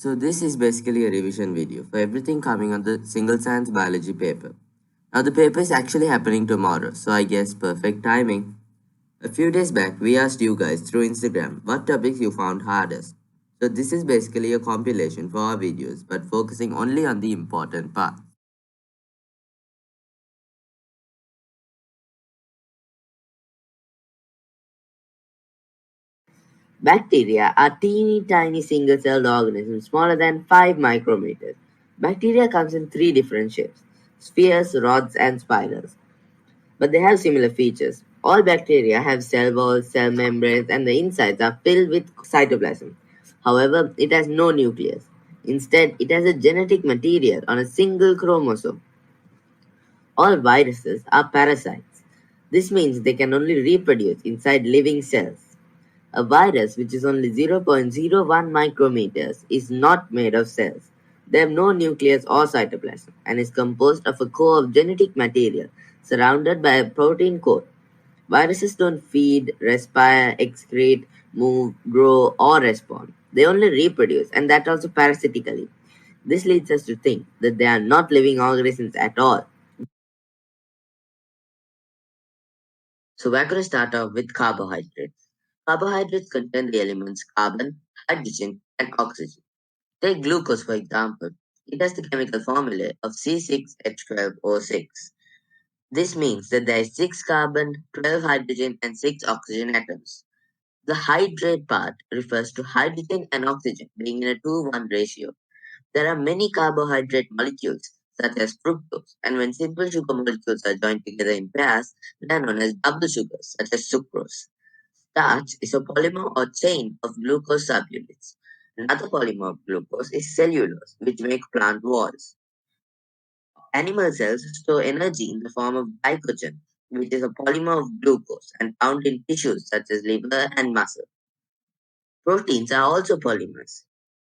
So this is basically a revision video for everything coming on the Single Science Biology paper. Now the paper is actually happening tomorrow, so I guess perfect timing. A few days back, we asked you guys through Instagram what topics you found hardest. So this is basically a compilation for our videos, but focusing only on the important parts. Bacteria are teeny tiny single-celled organisms smaller than 5 micrometers. Bacteria comes in 3 different shapes: spheres, rods, and spirals. But they have similar features. All bacteria have cell walls, cell membranes, and the insides are filled with cytoplasm. However, it has no nucleus. Instead, it has a genetic material on a single chromosome. All viruses are parasites. This means they can only reproduce inside living cells. A virus, which is only 0.01 micrometers, is not made of cells. They have no nucleus or cytoplasm and is composed of a core of genetic material surrounded by a protein core. Viruses don't feed, respire, excrete, move, grow, or respond. They only reproduce, and that also parasitically. This leads us to think that they are not living organisms at all. So we're going to start off with carbohydrates. Carbohydrates contain the elements carbon, hydrogen, and oxygen. Take glucose for example. It has the chemical formula of C6H12O6. This means that there is 6 carbon, 12 hydrogen, and 6 oxygen atoms. The hydrate part refers to hydrogen and oxygen being in a 2:1 ratio. There are many carbohydrate molecules, such as fructose, and when simple sugar molecules are joined together in pairs, they are known as double sugars, such as sucrose. Starch is a polymer or chain of glucose subunits. Another polymer of glucose is cellulose, which make plant walls. Animal cells store energy in the form of glycogen, which is a polymer of glucose and found in tissues such as liver and muscle. Proteins are also polymers.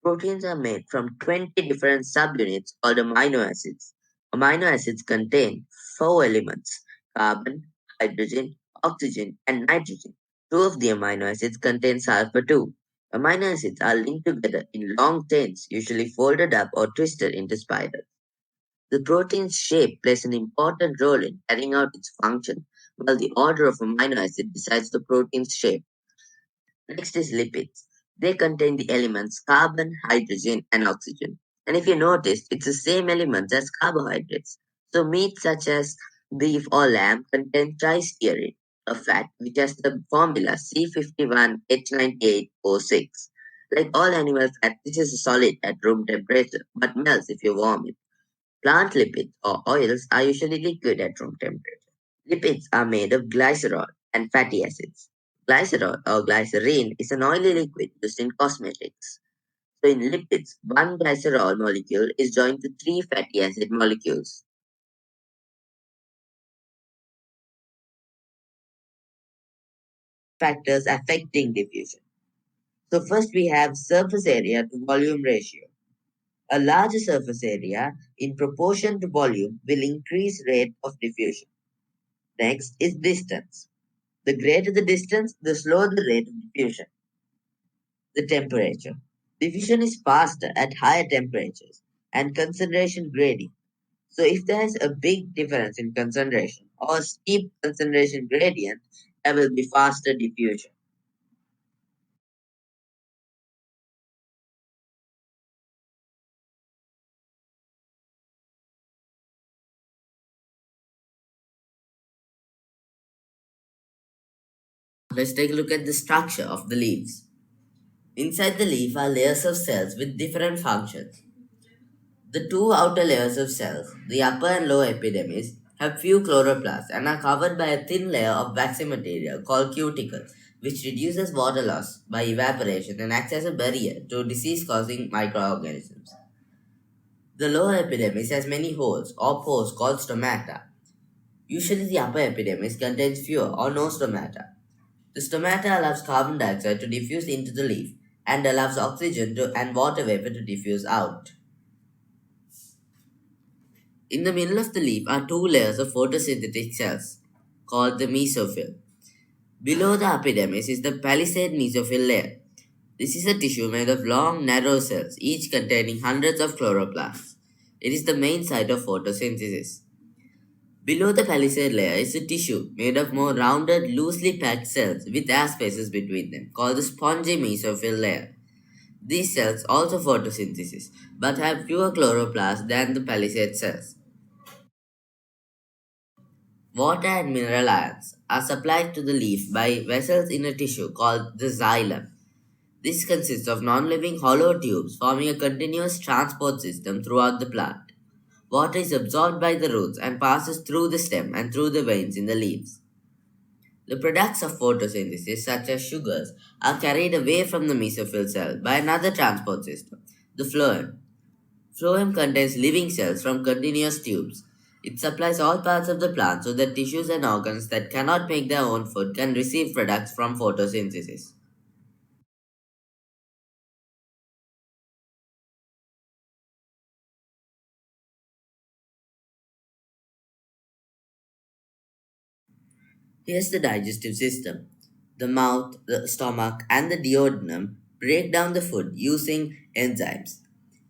Proteins are made from 20 different subunits called amino acids. Amino acids contain 4 elements: carbon, hydrogen, oxygen, and nitrogen. 2 of the amino acids contain sulfur too. Amino acids are linked together in long chains, usually folded up or twisted into spirals. The protein's shape plays an important role in carrying out its function, while the order of amino acid decides the protein's shape. Next is lipids. They contain the elements carbon, hydrogen, and oxygen. And if you notice, it's the same elements as carbohydrates. So meat such as beef or lamb contain tristearine, a fat which has the formula C51H98O6. Like all animal fat, this is a solid at room temperature, but melts if you warm it. Plant lipids or oils are usually liquid at room temperature. Lipids are made of glycerol and fatty acids. Glycerol or glycerine is an oily liquid used in cosmetics. So in lipids, one glycerol molecule is joined to 3 fatty acid molecules. Factors affecting diffusion. So first we have surface area to volume ratio. A larger surface area in proportion to volume will increase rate of diffusion. Next is distance. The greater the distance, the slower the rate of diffusion. The temperature. Diffusion is faster at higher temperatures and concentration gradient. So if there is a big difference in concentration or steep concentration gradient, there will be faster diffusion. Let's take a look at the structure of the leaves. Inside the leaf are layers of cells with different functions. The 2 outer layers of cells, the upper and lower epidermis, have few chloroplasts and are covered by a thin layer of waxy material called cuticle, which reduces water loss by evaporation and acts as a barrier to disease-causing microorganisms. The lower epidermis has many holes or pores called stomata. Usually the upper epidermis contains fewer or no stomata. The stomata allows carbon dioxide to diffuse into the leaf and allows oxygen and water vapor to diffuse out. In the middle of the leaf are 2 layers of photosynthetic cells, called the mesophyll. Below the epidermis is the palisade mesophyll layer. This is a tissue made of long, narrow cells, each containing hundreds of chloroplasts. It is the main site of photosynthesis. Below the palisade layer is a tissue made of more rounded, loosely packed cells with air spaces between them, called the spongy mesophyll layer. These cells also photosynthesis, but have fewer chloroplasts than the palisade cells. Water and mineral ions are supplied to the leaf by vessels in a tissue called the xylem. This consists of non-living hollow tubes forming a continuous transport system throughout the plant. Water is absorbed by the roots and passes through the stem and through the veins in the leaves. The products of photosynthesis, such as sugars, are carried away from the mesophyll cell by another transport system, the phloem. Phloem contains living cells from continuous tubes. It supplies all parts of the plant so that tissues and organs that cannot make their own food can receive products from photosynthesis. Here's the digestive system. The mouth, the stomach, and the duodenum break down the food using enzymes.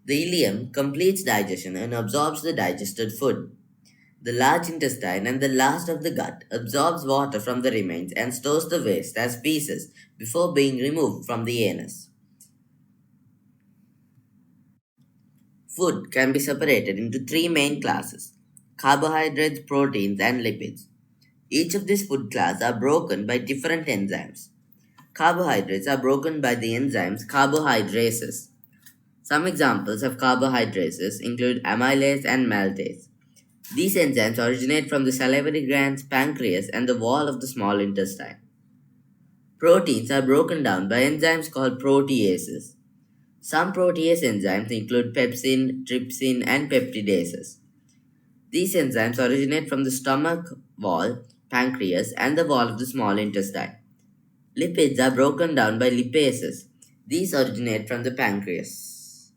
The ileum completes digestion and absorbs the digested food. The large intestine and the last of the gut absorbs water from the remains and stores the waste as feces before being removed from the anus. Food can be separated into three main classes: carbohydrates, proteins, and lipids. Each of these food classes are broken by different enzymes. Carbohydrates are broken by the enzymes carbohydrates. Some examples of carbohydrates include amylase and maltase. These enzymes originate from the salivary glands, pancreas, and the wall of the small intestine. Proteins are broken down by enzymes called proteases. Some protease enzymes include pepsin, trypsin, and peptidases. These enzymes originate from the stomach wall, pancreas, and the wall of the small intestine. Lipids are broken down by lipases. These originate from the pancreas.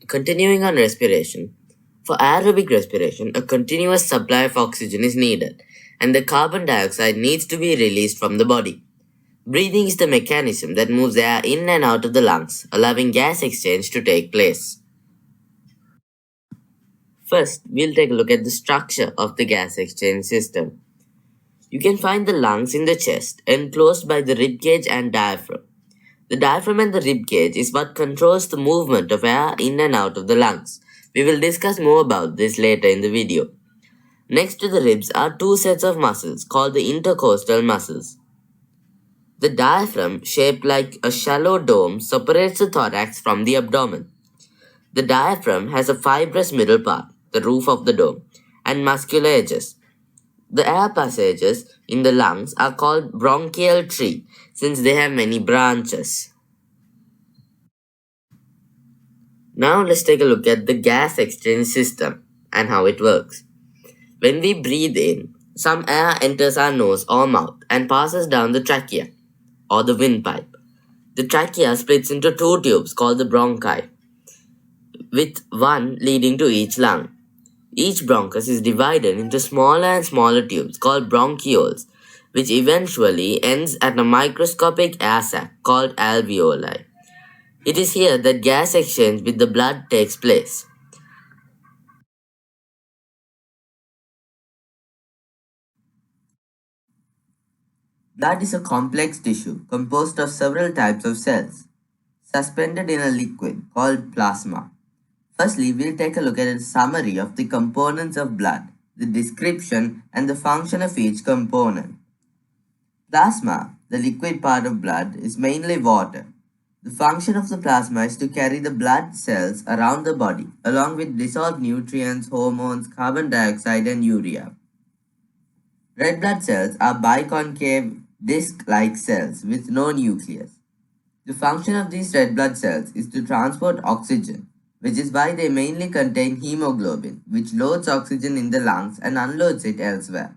Continuing on respiration. For aerobic respiration, a continuous supply of oxygen is needed, and the carbon dioxide needs to be released from the body. Breathing is the mechanism that moves air in and out of the lungs, allowing gas exchange to take place. First, we'll take a look at the structure of the gas exchange system. You can find the lungs in the chest, enclosed by the rib cage and diaphragm. The diaphragm and the rib cage is what controls the movement of air in and out of the lungs. We will discuss more about this later in the video. Next to the ribs are two sets of muscles called the intercostal muscles. The diaphragm, shaped like a shallow dome, separates the thorax from the abdomen. The diaphragm has a fibrous middle part, the roof of the dome, and muscular edges. The air passages in the lungs are called bronchial tree since they have many branches. Now let's take a look at the gas exchange system and how it works. When we breathe in, some air enters our nose or mouth and passes down the trachea or the windpipe. The trachea splits into two tubes called the bronchi, with one leading to each lung. Each bronchus is divided into smaller and smaller tubes called bronchioles, which eventually ends at a microscopic air sac called alveoli. It is here that gas exchange with the blood takes place. Blood is a complex tissue composed of several types of cells, suspended in a liquid called plasma. Firstly, we'll take a look at a summary of the components of blood, the description and the function of each component. Plasma, the liquid part of blood, is mainly water. The function of the plasma is to carry the blood cells around the body, along with dissolved nutrients, hormones, carbon dioxide, and urea. Red blood cells are biconcave, disc-like cells with no nucleus. The function of these red blood cells is to transport oxygen, which is why they mainly contain hemoglobin, which loads oxygen in the lungs and unloads it elsewhere.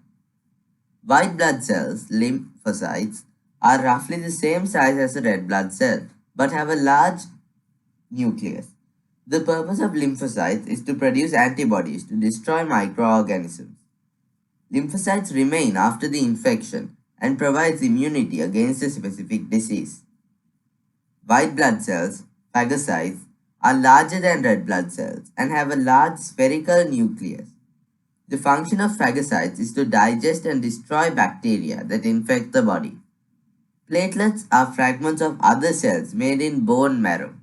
White blood cells, lymphocytes, are roughly the same size as a red blood cell, but have a large nucleus. The purpose of lymphocytes is to produce antibodies to destroy microorganisms. Lymphocytes remain after the infection and provides immunity against a specific disease. White blood cells, phagocytes, are larger than red blood cells and have a large spherical nucleus. The function of phagocytes is to digest and destroy bacteria that infect the body. Platelets are fragments of other cells made in bone marrow.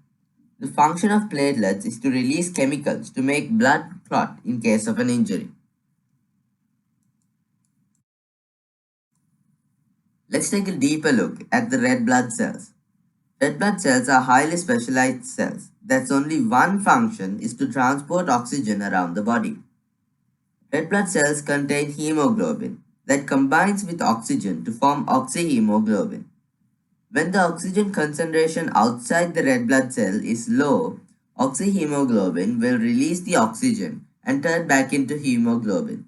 The function of platelets is to release chemicals to make blood clot in case of an injury. Let's take a deeper look at the red blood cells. Red blood cells are highly specialized cells that's only one function is to transport oxygen around the body. Red blood cells contain hemoglobin that combines with oxygen to form oxyhemoglobin. When the oxygen concentration outside the red blood cell is low, oxyhemoglobin will release the oxygen and turn back into hemoglobin.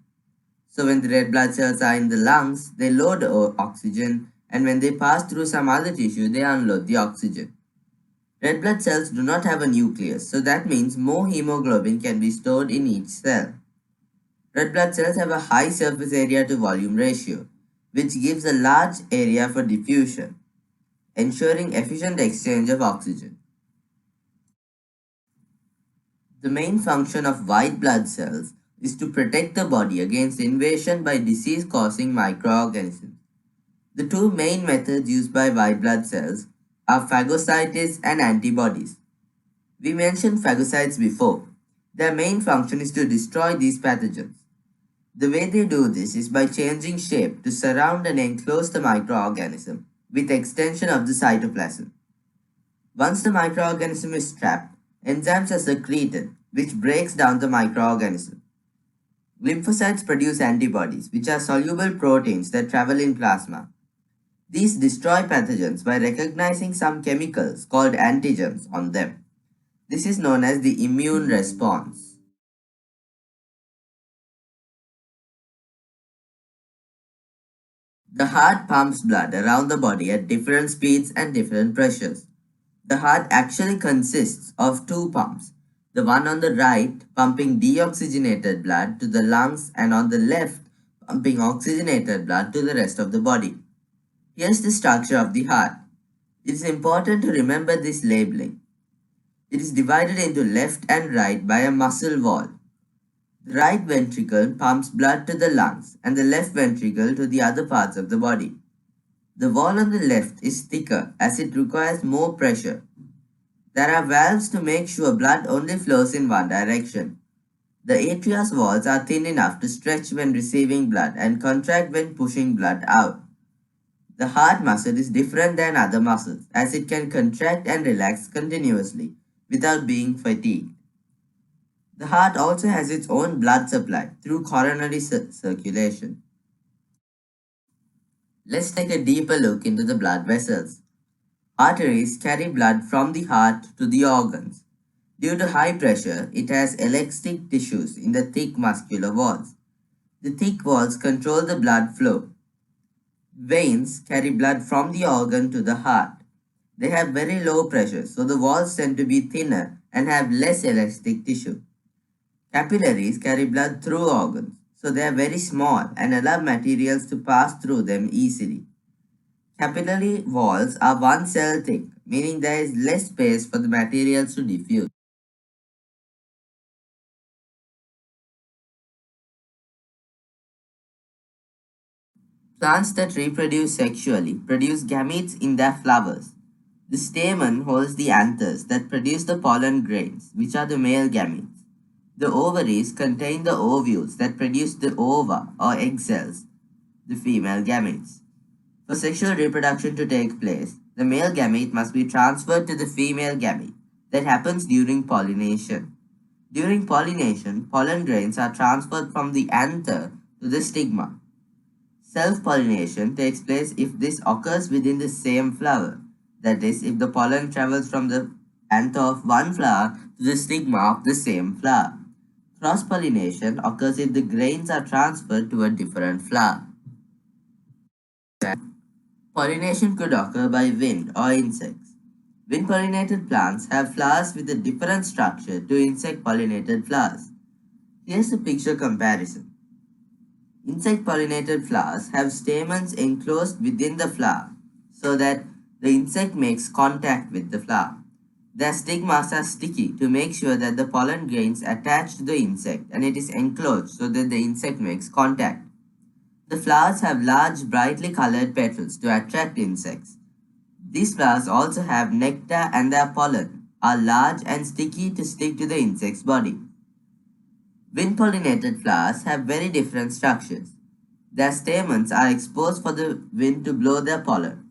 So when the red blood cells are in the lungs, they load oxygen, and when they pass through some other tissue, they unload the oxygen. Red blood cells do not have a nucleus, so that means more hemoglobin can be stored in each cell. Red blood cells have a high surface area to volume ratio, which gives a large area for diffusion, ensuring efficient exchange of oxygen. The main function of white blood cells is to protect the body against invasion by disease-causing microorganisms. The two main methods used by white blood cells are phagocytes and antibodies. We mentioned phagocytes before. Their main function is to destroy these pathogens. The way they do this is by changing shape to surround and enclose the microorganism with extension of the cytoplasm. Once the microorganism is trapped, enzymes are secreted, which breaks down the microorganism. Lymphocytes produce antibodies, which are soluble proteins that travel in plasma. These destroy pathogens by recognizing some chemicals called antigens on them. This is known as the immune response. The heart pumps blood around the body at different speeds and different pressures. The heart actually consists of two pumps, the one on the right pumping deoxygenated blood to the lungs and on the left pumping oxygenated blood to the rest of the body. Here's the structure of the heart. It is important to remember this labeling. It is divided into left and right by a muscle wall. The right ventricle pumps blood to the lungs and the left ventricle to the other parts of the body. The wall on the left is thicker as it requires more pressure. There are valves to make sure blood only flows in one direction. The atria's walls are thin enough to stretch when receiving blood and contract when pushing blood out. The heart muscle is different than other muscles as it can contract and relax continuously without being fatigued. The heart also has its own blood supply through coronary circulation. Let's take a deeper look into the blood vessels. Arteries carry blood from the heart to the organs. Due to high pressure, it has elastic tissues in the thick muscular walls. The thick walls control the blood flow. Veins carry blood from the organ to the heart. They have very low pressure, so the walls tend to be thinner and have less elastic tissue. Capillaries carry blood through organs, so they are very small and allow materials to pass through them easily. Capillary walls are one cell thick, meaning there is less space for the materials to diffuse. Plants that reproduce sexually produce gametes in their flowers. The stamen holds the anthers that produce the pollen grains, which are the male gametes. The ovaries contain the ovules that produce the ova or egg cells, the female gametes. For sexual reproduction to take place, the male gamete must be transferred to the female gamete. That happens during pollination. During pollination, pollen grains are transferred from the anther to the stigma. Self-pollination takes place if this occurs within the same flower. That is, if the pollen travels from the anther of one flower to the stigma of the same flower. Cross-pollination occurs if the grains are transferred to a different flower. Pollination could occur by wind or insects. Wind-pollinated plants have flowers with a different structure to insect-pollinated flowers. Here's a picture comparison. Insect-pollinated flowers have stamens enclosed within the flower so that the insect makes contact with the flower. Their stigmas are sticky to make sure that the pollen grains attach to the insect and it is enclosed so that the insect makes contact. The flowers have large, brightly colored petals to attract insects. These flowers also have nectar and their pollen are large and sticky to stick to the insect's body. Wind-pollinated flowers have very different structures. Their stamens are exposed for the wind to blow their pollen.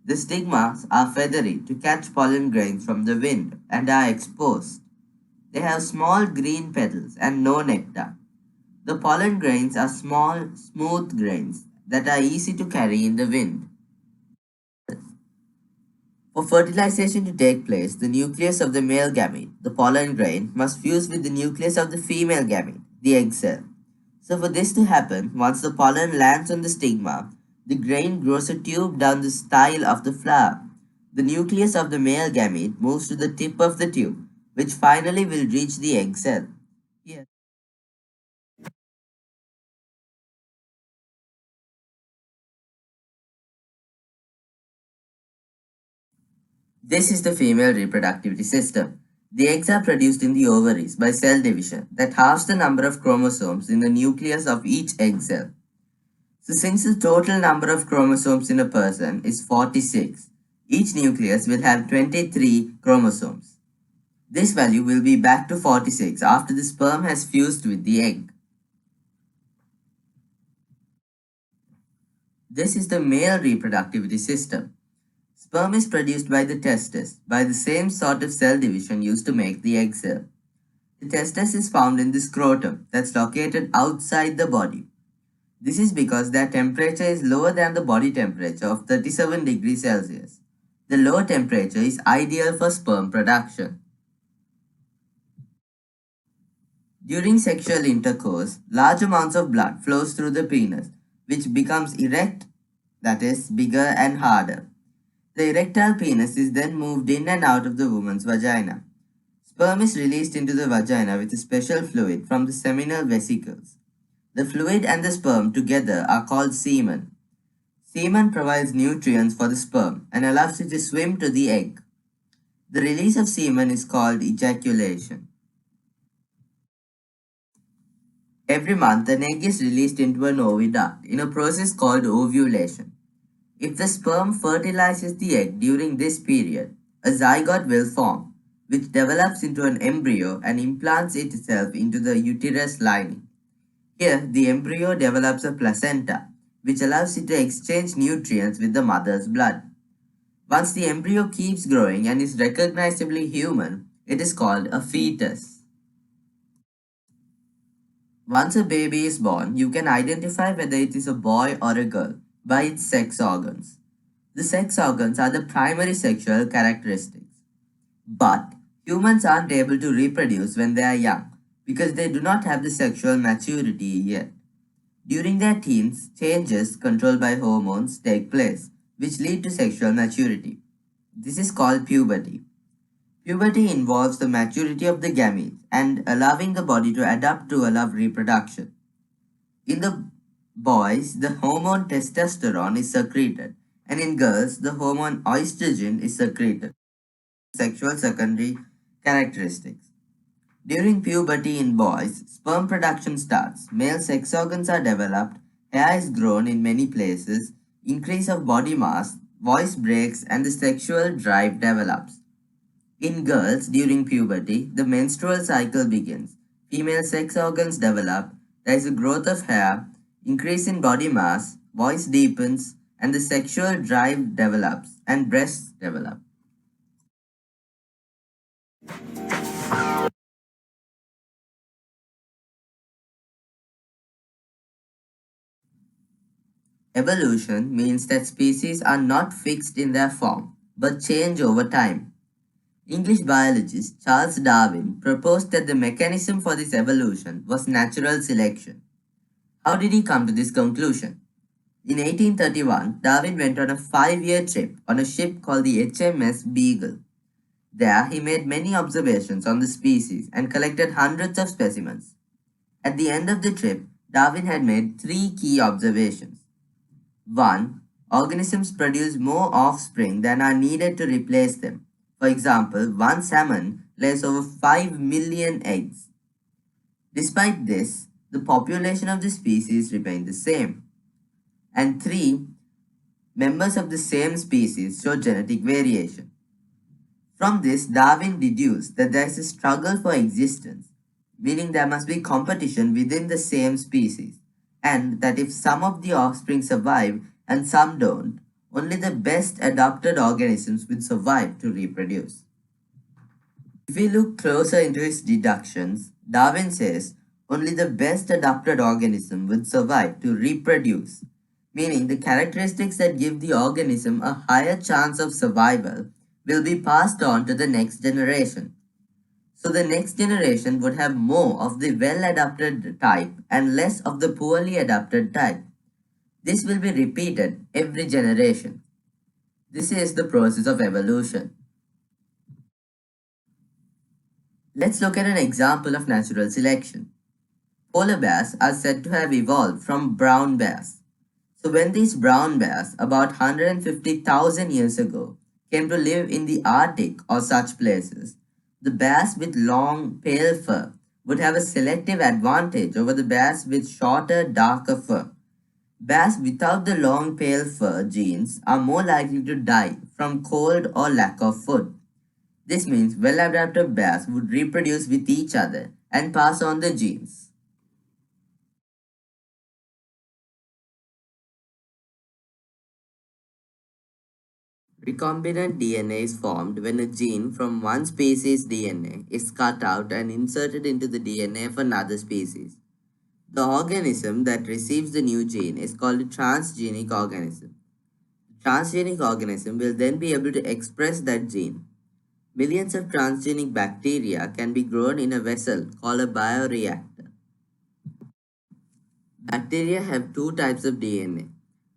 The stigmas are feathery to catch pollen grains from the wind and are exposed. They have small green petals and no nectar. The pollen grains are small, smooth grains that are easy to carry in the wind. For fertilization to take place, the nucleus of the male gamete, the pollen grain, must fuse with the nucleus of the female gamete, the egg cell. So for this to happen, once the pollen lands on the stigma, the grain grows a tube down the style of the flower. The nucleus of the male gamete moves to the tip of the tube, which finally will reach the egg cell. Here, this is the female reproductivity system. The eggs are produced in the ovaries by cell division that halves the number of chromosomes in the nucleus of each egg cell. So since the total number of chromosomes in a person is 46, each nucleus will have 23 chromosomes. This value will be back to 46 after the sperm has fused with the egg. This is the male reproductivity system. Sperm is produced by the testes by the same sort of cell division used to make the egg cell. The testes is found in the scrotum that's located outside the body. This is because their temperature is lower than the body temperature of 37 degrees Celsius. The low temperature is ideal for sperm production. During sexual intercourse, large amounts of blood flows through the penis, which becomes erect, that is, bigger and harder. The erectile penis is then moved in and out of the woman's vagina. Sperm is released into the vagina with a special fluid from the seminal vesicles. The fluid and the sperm together are called semen. Semen provides nutrients for the sperm and allows it to swim to the egg. The release of semen is called ejaculation. Every month, an egg is released into an oviduct in a process called ovulation. If the sperm fertilizes the egg during this period, a zygote will form, which develops into an embryo and implants itself into the uterus lining. Here, the embryo develops a placenta, which allows it to exchange nutrients with the mother's blood. Once the embryo keeps growing and is recognizably human, it is called a fetus. Once a baby is born, you can identify whether it is a boy or a girl by its sex organs. The sex organs are the primary sexual characteristics. But humans aren't able to reproduce when they are young because they do not have the sexual maturity yet. During their teens, changes controlled by hormones take place, which lead to sexual maturity. This is called puberty. Puberty involves the maturity of the gametes and allowing the body to adapt to allow reproduction. In the boys, the hormone testosterone is secreted, and in girls, the hormone estrogen is secreted. Sexual secondary characteristics. During puberty in boys, sperm production starts, male sex organs are developed, hair is grown in many places, increase of body mass, voice breaks, and the sexual drive develops. In girls, during puberty, the menstrual cycle begins. Female sex organs develop, there is a growth of hair, increase in body mass, voice deepens, and the sexual drive develops, and breasts develop. Evolution means that species are not fixed in their form, but change over time. English biologist Charles Darwin proposed that the mechanism for this evolution was natural selection. How did he come to this conclusion? In 1831, Darwin went on a 5-year trip on a ship called the HMS Beagle. There, he made many observations on the species and collected hundreds of specimens. At the end of the trip, Darwin had made three key observations. 1. Organisms produce more offspring than are needed to replace them. For example, one salmon lays over 5 million eggs. Despite this, the population of the species remained the same. And 3. Members of the same species show genetic variation. From this, Darwin deduced that there is a struggle for existence, meaning there must be competition within the same species, and that if some of the offspring survive and some don't, only the best adapted organisms will survive to reproduce. If we look closer into his deductions, Darwin says only the best adapted organism will survive to reproduce, meaning the characteristics that give the organism a higher chance of survival will be passed on to the next generation. So the next generation would have more of the well adapted type and less of the poorly adapted type. This will be repeated every generation. This is the process of evolution. Let's look at an example of natural selection. Polar bears are said to have evolved from brown bears. So when these brown bears, about 150,000 years ago, came to live in the Arctic or such places, the bears with long, pale fur would have a selective advantage over the bears with shorter, darker fur. Bears without the long, pale fur genes are more likely to die from cold or lack of food. This means well-adapted bears would reproduce with each other and pass on the genes. Recombinant DNA is formed when a gene from one species' DNA is cut out and inserted into the DNA of another species. The organism that receives the new gene is called a transgenic organism. The transgenic organism will then be able to express that gene. Millions of transgenic bacteria can be grown in a vessel called a bioreactor. Bacteria have two types of DNA,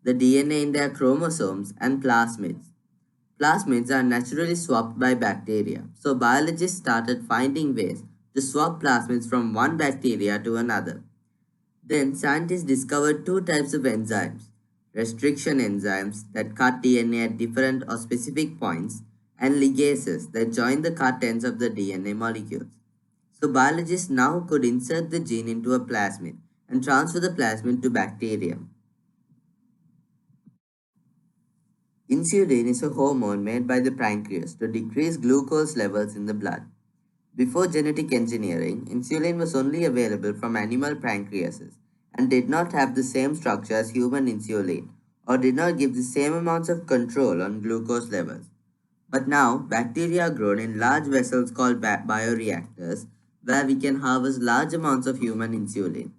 the DNA in their chromosomes and plasmids. Plasmids are naturally swapped by bacteria, so biologists started finding ways to swap plasmids from one bacteria to another. Then scientists discovered two types of enzymes, restriction enzymes that cut DNA at different or specific points, and ligases that join the cut ends of the DNA molecules. So biologists now could insert the gene into a plasmid and transfer the plasmid to bacteria. Insulin is a hormone made by the pancreas to decrease glucose levels in the blood. Before genetic engineering, insulin was only available from animal pancreases and did not have the same structure as human insulin or did not give the same amounts of control on glucose levels. But now, bacteria are grown in large vessels called bioreactors where we can harvest large amounts of human insulin.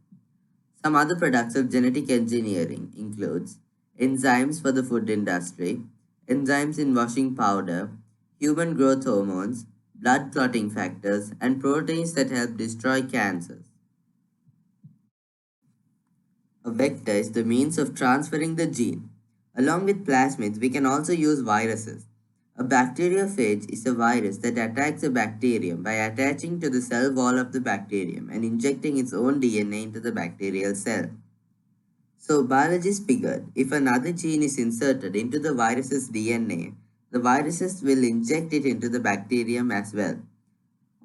Some other products of genetic engineering includes enzymes for the food industry, enzymes in washing powder, human growth hormones, blood clotting factors, and proteins that help destroy cancers. A vector is the means of transferring the gene. Along with plasmids, we can also use viruses. A bacteriophage is a virus that attacks a bacterium by attaching to the cell wall of the bacterium and injecting its own DNA into the bacterial cell. So biologists figured if another gene is inserted into the virus's DNA, the viruses will inject it into the bacterium as well.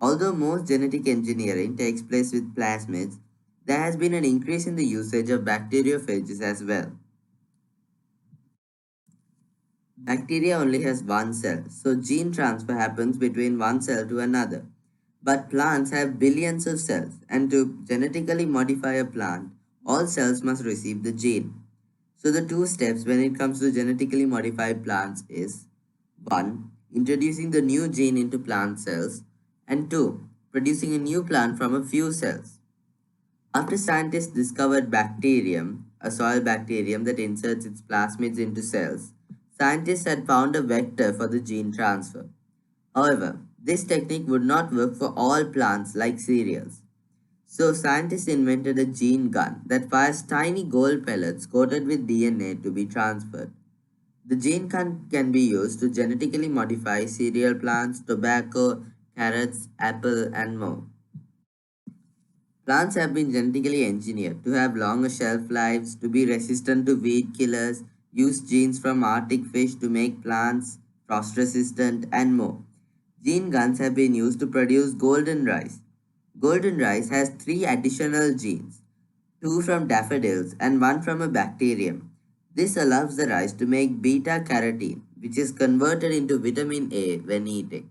Although most genetic engineering takes place with plasmids, there has been an increase in the usage of bacteriophages as well. Bacteria only has one cell, so gene transfer happens between one cell to another. But plants have billions of cells, and to genetically modify a plant, all cells must receive the gene. So the two steps when it comes to genetically modified plants is 1. Introducing the new gene into plant cells, and 2. Producing a new plant from a few cells. After scientists discovered bacterium, a soil bacterium that inserts its plasmids into cells, scientists had found a vector for the gene transfer. However, this technique would not work for all plants like cereals. So scientists invented a gene gun that fires tiny gold pellets coated with DNA to be transferred. The gene can be used to genetically modify cereal plants, tobacco, carrots, apple, and more. Plants have been genetically engineered to have longer shelf lives, to be resistant to weed killers, use genes from Arctic fish to make plants frost resistant, and more. Gene guns have been used to produce golden rice. Golden rice has three additional genes, two from daffodils and one from a bacterium. This allows the rice to make beta carotene, which is converted into vitamin A when eating.